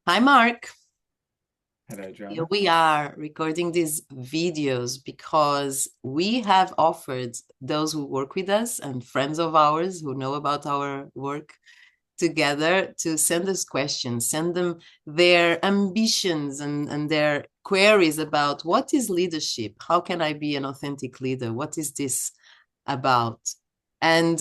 Hi, Mark. Hello, Here Adriana. we are recording these videos because we have offered those who work with us and friends of ours who know about our work together to send us questions, send them their ambitions and their queries about what is leadership? How can I be an authentic leader? What is this about? And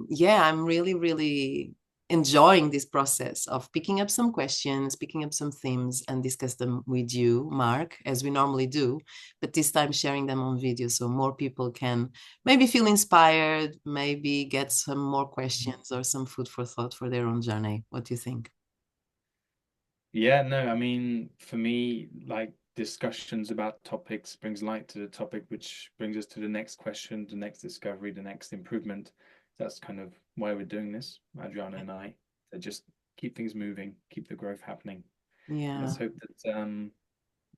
yeah, I'm really, really enjoying this process of picking up some questions, picking up some themes, and discuss them with you, Mark, as we normally do, but this time sharing them on video so more people can maybe feel inspired, maybe get some more questions or some food for thought for their own journey. What do you think? Yeah, no, I mean, for me, like discussions about topics brings light to the topic, which brings us to the next question, the next discovery, the next improvement. That's kind of why we're doing this, Adriana and I, to just keep things moving, keep the growth happening. Yeah. Let's hope that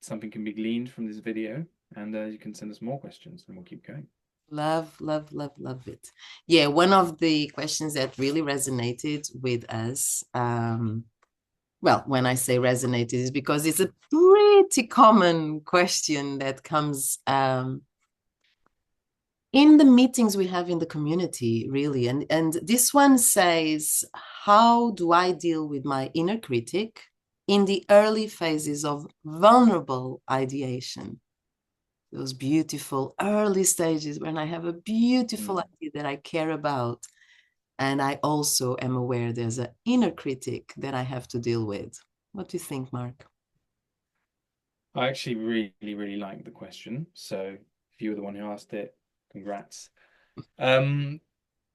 something can be gleaned from this video, and you can send us more questions, and we'll keep going. Love, love, love, love it. Yeah, one of the questions that really resonated with us, well, when I say resonated, is because it's a pretty common question that comes in the meetings we have in the community, really. And this one says, how do I deal with my inner critic in the early phases of vulnerable ideation? Those beautiful early stages when I have a beautiful Mm. idea that I care about. And I also am aware there's an inner critic that I have to deal with. What do you think, Mark? I actually really, really like the question. So if you were the one who asked it, congrats. Um,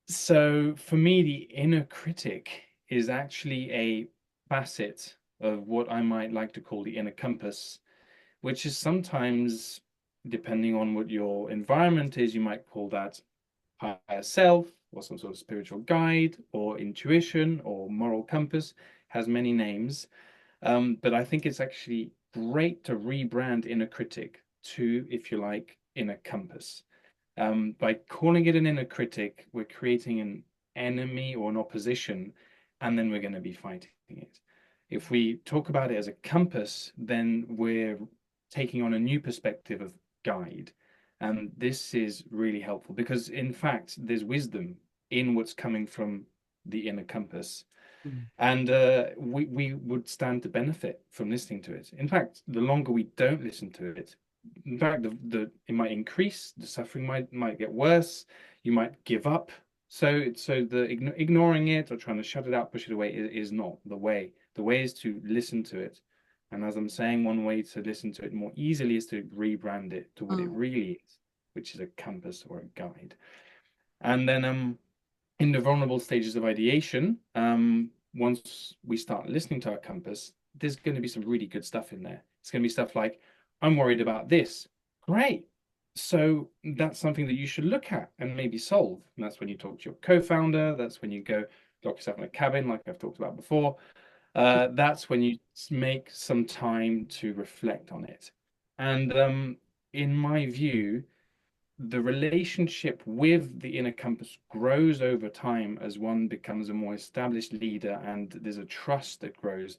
So for me, the inner critic is actually a facet of what I might like to call the inner compass, which is sometimes, depending on what your environment is, you might call that higher self or some sort of spiritual guide or intuition or moral compass, has many names. But I think it's actually great to rebrand inner critic to, if you like, inner compass. By calling it an inner critic, we're creating an enemy or an opposition, and then we're going to be fighting it. If we talk about it as a compass, then we're taking on a new perspective of guide. And this is really helpful because, in fact, there's wisdom in what's coming from the inner compass. Mm. And we would stand to benefit from listening to it. In fact, the longer we don't listen to it, in fact, the it might increase, the suffering might get worse, you might give up. So the ignoring it or trying to shut it out, push it away is not the way. The way is to listen to it. And as I'm saying, one way to listen to it more easily is to rebrand it to what it Mm. really is, which is a compass or a guide. And then in the vulnerable stages of ideation, once we start listening to our compass, there's going to be some really good stuff in there. It's going to be stuff like, I'm worried about this. Great. So that's something that you should look at and maybe solve. And that's when you talk to your co-founder. That's when you go lock yourself in a cabin, like I've talked about before. That's when you make some time to reflect on it. And in my view, the relationship with the inner compass grows over time as one becomes a more established leader and there's a trust that grows.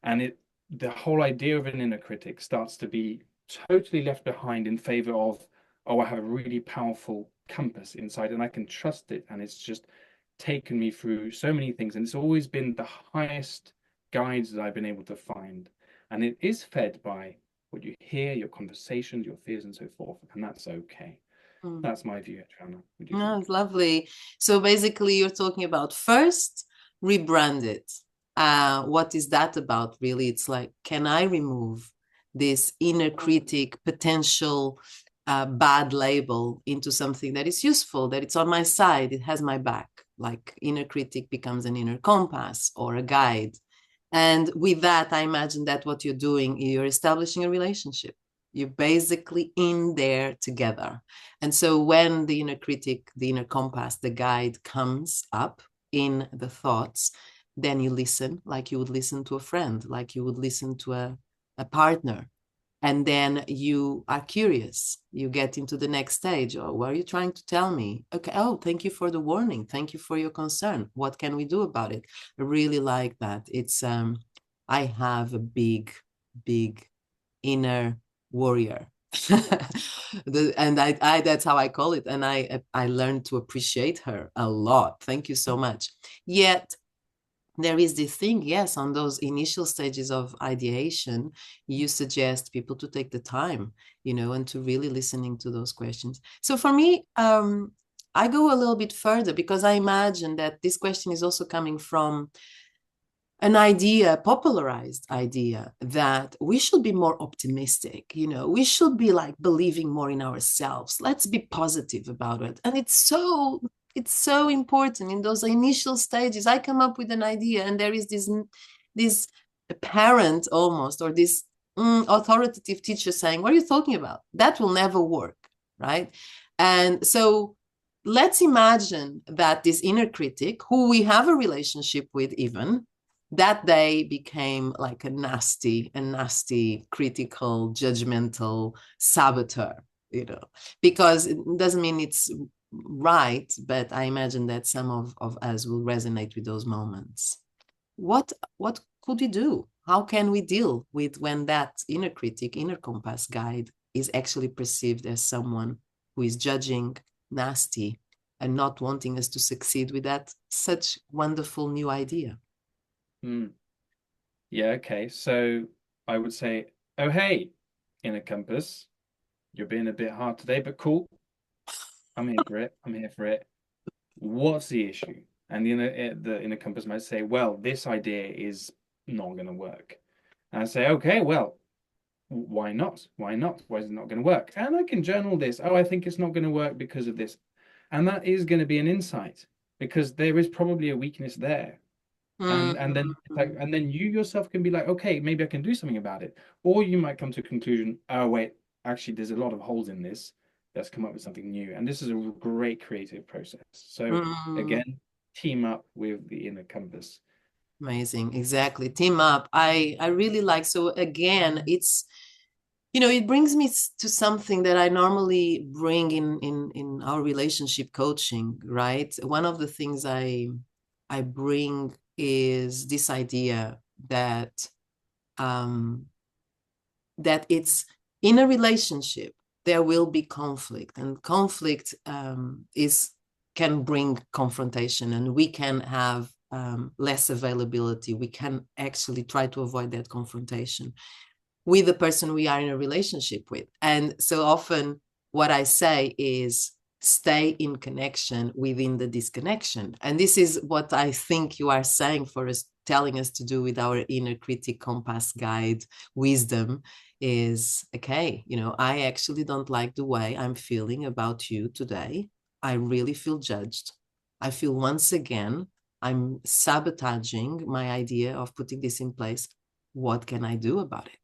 And the whole idea of an inner critic starts to be totally left behind in favor of, oh, I have a really powerful compass inside and I can trust it. And it's just taken me through so many things. And it's always been the highest guides that I've been able to find. And it is fed by what you hear, your conversations, your fears, and so forth. And that's okay. Mm. That's my view, Adriana. What do you No, think? it's lovely. So basically, you're talking about first, rebrand it. What is that about, really? It's like, can I remove this inner critic potential bad label into something that is useful, that it's on my side, it has my back? Like inner critic becomes an inner compass or a guide. And with that, I imagine that what you're doing, you're establishing a relationship. You're basically in there together. And so when the inner critic, the inner compass, the guide comes up in the thoughts, then you listen like you would listen to a friend, like you would listen to a partner. And then you are curious. You get into the next stage. Oh, what are you trying to tell me? Okay. Oh, thank you for the warning. Thank you for your concern. What can we do about it? I really like that. I have a big, big inner warrior. And I that's how I call it. And I learned to appreciate her a lot. Thank you so much. Yet there is this thing, yes, on those initial stages of ideation, you suggest people to take the time, and to really listening to those questions. So for me, I go a little bit further because I imagine that this question is also coming from an idea, popularized idea, that we should be more optimistic, we should be like believing more in ourselves. Let's be positive about it. And it's so important in those initial stages. I come up with an idea and there is this parent almost, or this authoritative teacher saying, what are you talking about? That will never work, right? And so let's imagine that this inner critic, who we have a relationship with even, that day became like a nasty, critical, judgmental saboteur, because it doesn't mean it's right, but I imagine that some of us will resonate with those moments. What could we do? How can we deal with when that inner critic, inner compass guide is actually perceived as someone who is judging, nasty, and not wanting us to succeed with that such wonderful new idea? Yeah, okay. So I would say, oh, hey, inner compass, you're being a bit hard today, but cool. I'm here for it. I'm here for it. What's the issue? And the inner compass might say, well, this idea is not going to work. And I say, okay, well, why not? Why not? Why is it not going to work? And I can journal this. Oh, I think it's not going to work because of this. And that is going to be an insight because there is probably a weakness there. And then you yourself can be like, okay, maybe I can do something about it. Or you might come to a conclusion, oh wait, actually there's a lot of holes in this. Let's come up with something new. And this is a great creative process. So again, team up with the inner compass. Amazing. Exactly. Team up. I really like, so again, it brings me to something that I normally bring in our relationship coaching, right? One of the things I bring is this idea that that it's in a relationship there will be conflict, and conflict can bring confrontation, and we can have less availability. We can actually try to avoid that confrontation with the person we are in a relationship with. And so often what I say is stay in connection within the disconnection. And this is what I think you are saying for us, telling us to do with our inner critic compass guide wisdom is, okay, I actually don't like the way I'm feeling about you today. I really feel judged. I feel once again I'm sabotaging my idea of putting this in place. What can I do about it?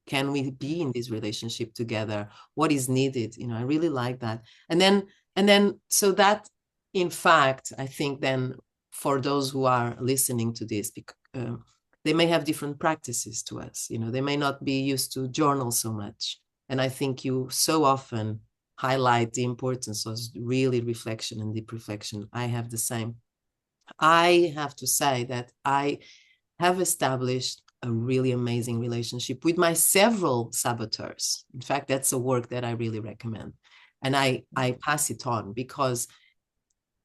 Can we be in this relationship together? What is needed? I really like that. And then so that, in fact, I think then for those who are listening to this, they may have different practices to us. They may not be used to journal so much. And I think you so often highlight the importance of really reflection and deep reflection. I have the same. I have to say that I have established a really amazing relationship with my several saboteurs. In fact, that's a work that I really recommend. And I pass it on because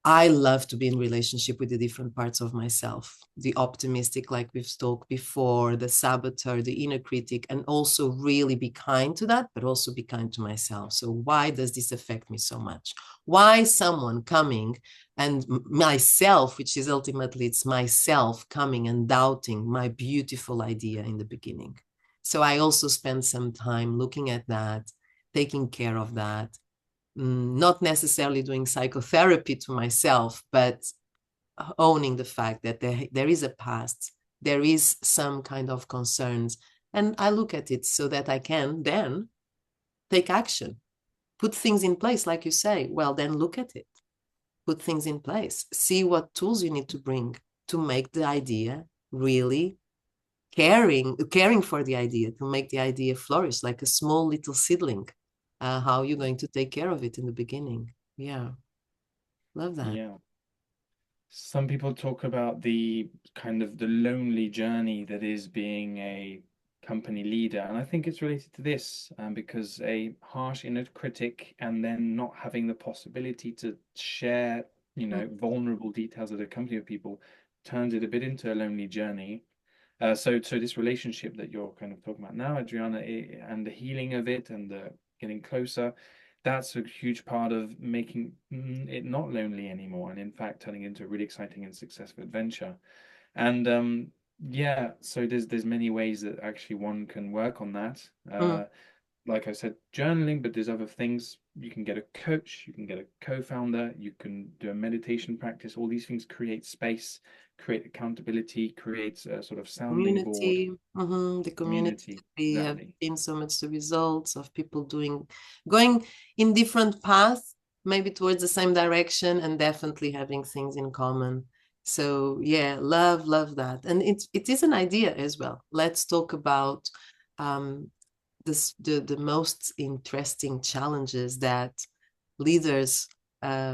I love to be in relationship with the different parts of myself, the optimistic, like we've talked before, the saboteur, the inner critic, and also really be kind to that, but also be kind to myself. So why does this affect me so much? Why someone coming and myself, which is ultimately, it's myself coming and doubting my beautiful idea in the beginning. So I also spend some time looking at that, taking care of that, not necessarily doing psychotherapy to myself, but owning the fact that there is a past, there is some kind of concerns, and I look at it so that I can then take action, put things in place, like you say. Well, then look at it, put things in place, see what tools you need to bring to make the idea really caring for the idea, to make the idea flourish like a small little seedling. How are you going to take care of it in the beginning? Yeah, love that. Yeah. Some people talk about the kind of the lonely journey that is being a company leader, and I think it's related to this, because a harsh inner critic and then not having the possibility to share, vulnerable details of the company with people turns it a bit into a lonely journey. So this relationship that you're kind of talking about now, Adriana, and the healing of it and the getting closer, that's a huge part of making it not lonely anymore, and in fact turning into a really exciting and successful adventure. And yeah, so there's many ways that actually one can work on that. Mm. Like I said, journaling, but there's other things. You can get a coach, you can get a co-founder, you can do a meditation practice. All these things create space, create accountability, creates a sort of sounding board, Community, the community community. that we have Exactly. seen so much the results of people going in different paths, maybe towards the same direction, and definitely having things in common. So yeah, love that. And it is an idea as well. Let's talk about um, the most interesting challenges that leaders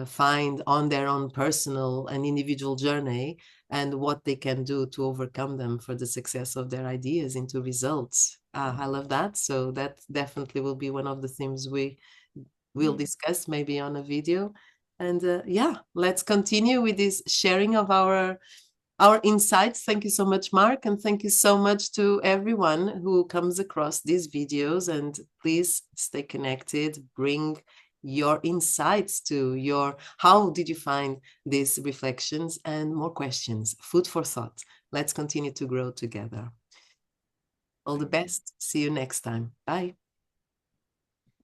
find on their own personal and individual journey, and what they can do to overcome them for the success of their ideas into results. I love that. So that definitely will be one of the themes we will discuss maybe on a video. And yeah, let's continue with this sharing of our insights. Thank you so much, Mark, and thank you so much to everyone who comes across these videos. And please stay connected, bring your insights to how did you find these reflections, and more questions, food for thought. Let's continue to grow together. All the best. See you next time. Bye.